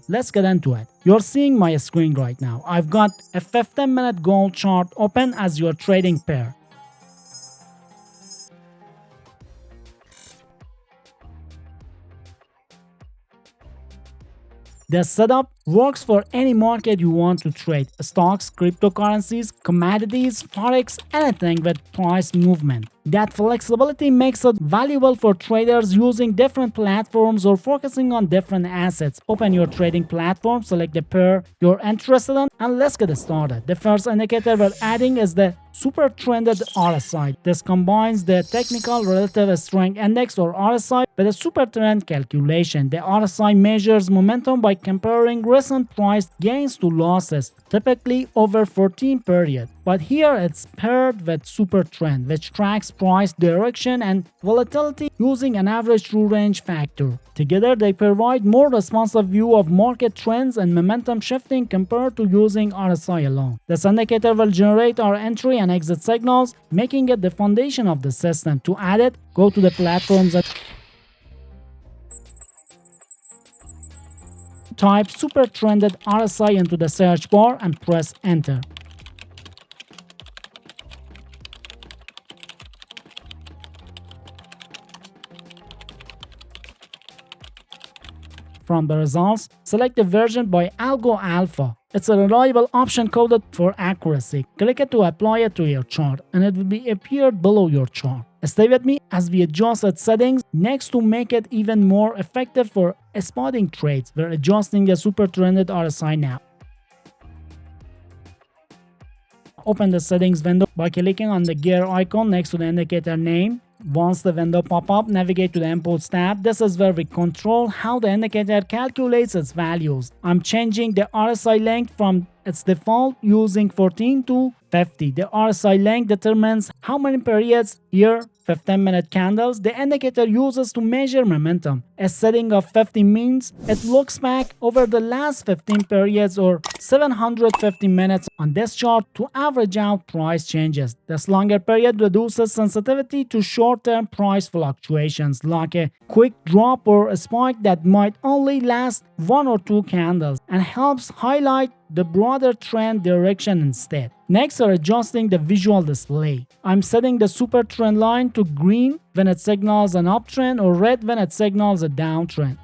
Let's get into it. You're seeing my screen right now. I've got a 15-minute gold chart open as your trading pair. The setup works for any market you want to trade: stocks, cryptocurrencies, commodities, forex, anything with price movement. That flexibility makes it valuable for traders using different platforms or focusing on different assets. Open your trading platform, select the pair you're interested in, and let's get started. The first indicator we're adding is the Supertrend RSI. This combines the Technical Relative Strength Index or RSI with a Supertrend calculation. The RSI measures momentum by comparing recent price gains to losses, typically over 14 period. But here it's paired with Supertrend, which tracks price direction and volatility using an average true range factor. Together, they provide more responsive view of market trends and momentum shifting compared to using RSI alone. This indicator will generate our entry and exit signals, making it the foundation of the system. To add it, go to the platforms and type Supertrended RSI into the search bar and press enter. From the results, select the version by Algo Alpha. It's a reliable option coded for accuracy. Click it to apply it to your chart and it will be appeared below your chart. Stay with me as we adjust its settings. Next, to make it even more effective for spotting trades, we're adjusting the Supertrended RSI now. Open the settings window by clicking on the gear icon next to the indicator name. Once the window pop up, navigate to the Inputs tab. This is where we control how the indicator calculates its values. I'm changing the RSI length from its default using 14 to 50. The RSI length determines how many periods, here 15-minute candles, the indicator uses to measure momentum. A setting of 50 means it looks back over the last 15 periods or 750 minutes on this chart to average out price changes. This longer period reduces sensitivity to short-term price fluctuations like a quick drop or a spike that might only last 1 or 2 candles, and helps highlight the broader trend direction instead. Next, we're adjusting the visual display. I'm setting the super trend line to green when it signals an uptrend or red when it signals a downtrend.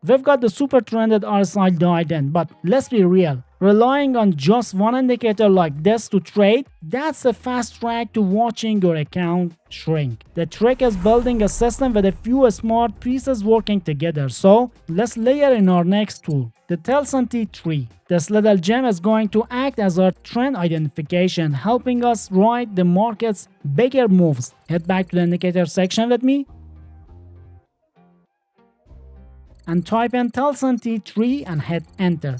We've got the super trended RSI dialed in, but let's be real. Relying on just one indicator like this to trade, that's a fast track to watching your account shrink. The trick is building a system with a few smart pieces working together. So let's layer in our next tool, the Telsanti tree. This little gem is going to act as our trend identification, helping us ride the market's bigger moves. Head back to the indicator section with me and type in Telsanti tree and hit enter.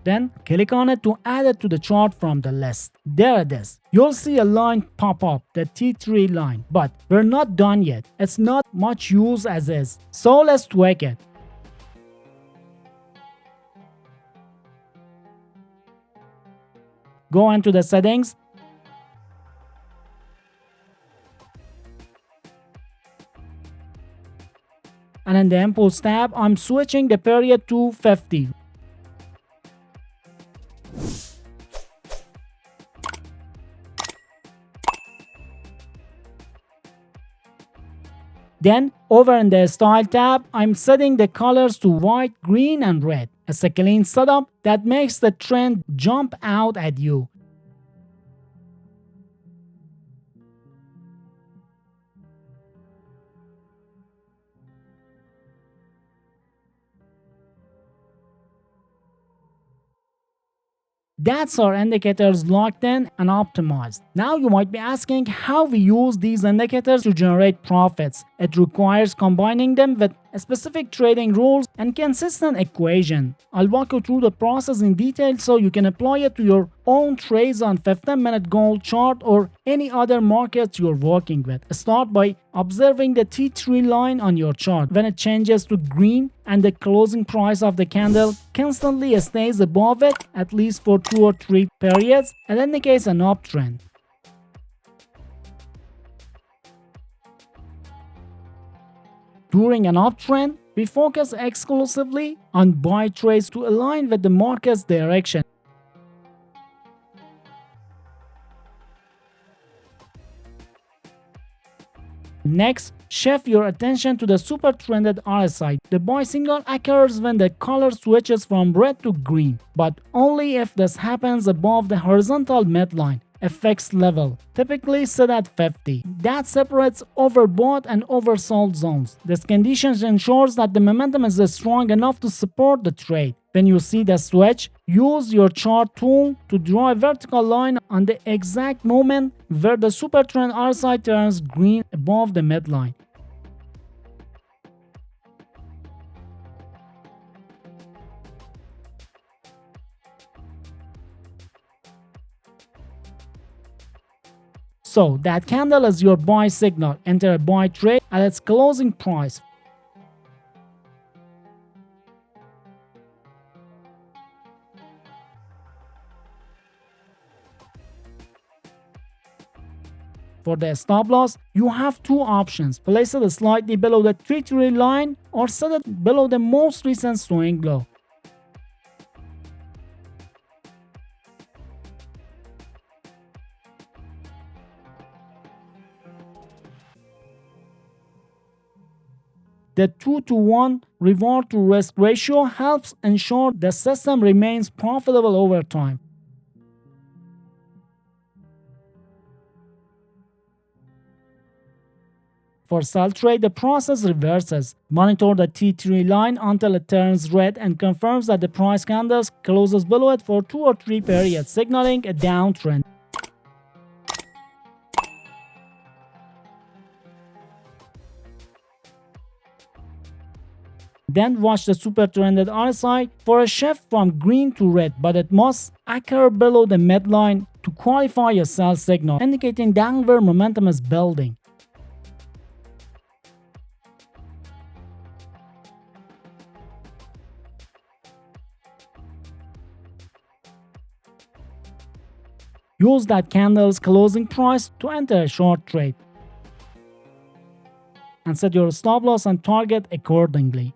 Then click on it to add it to the chart from the list. There it is. You'll see a line pop up, the T3 line, but we're not done yet. It's not much use as is. So let's tweak it. Go into the settings and in the Inputs tab, I'm switching the period to 50. Then, over in the Style tab, I'm setting the colors to white, green, and red. It's a clean setup that makes the trend jump out at you. That's our indicators locked in and optimized. Now you might be asking how we use these indicators to generate profits. It requires combining them with specific trading rules and consistent equation. I'll walk you through the process in detail so you can apply it to your own trades on 15-minute gold chart or any other markets you're working with. Start by observing the T3 line on your chart. When it changes to green and the closing price of the candle constantly stays above it at least for 2 or 3 periods, it indicates an uptrend. During an uptrend, we focus exclusively on buy trades to align with the market's direction. Next, shift your attention to the Supertrend RSI. The buy signal occurs when the color switches from red to green, but only if this happens above the horizontal midline, FX level, typically set at 50. That separates overbought and oversold zones. This condition ensures that the momentum is strong enough to support the trade. When you see the switch, use your chart tool to draw a vertical line on the exact moment where the Supertrend RSI turns green above the midline. So that candle is your buy signal. Enter a buy trade at its closing price. For the stop loss, you have two options. Place it slightly below the T3 line or set it below the most recent swing low. The 2-to-1 reward to risk ratio helps ensure the system remains profitable over time. For sell trade, the process reverses. Monitor the T3 line until it turns red and confirms that the price candle closes below it for 2 or 3 periods, signaling a downtrend. Then watch the Supertrend RSI for a shift from green to red, but it must occur below the midline to qualify a sell signal, indicating downward momentum is building. Use that candle's closing price to enter a short trade and set your stop loss and target accordingly.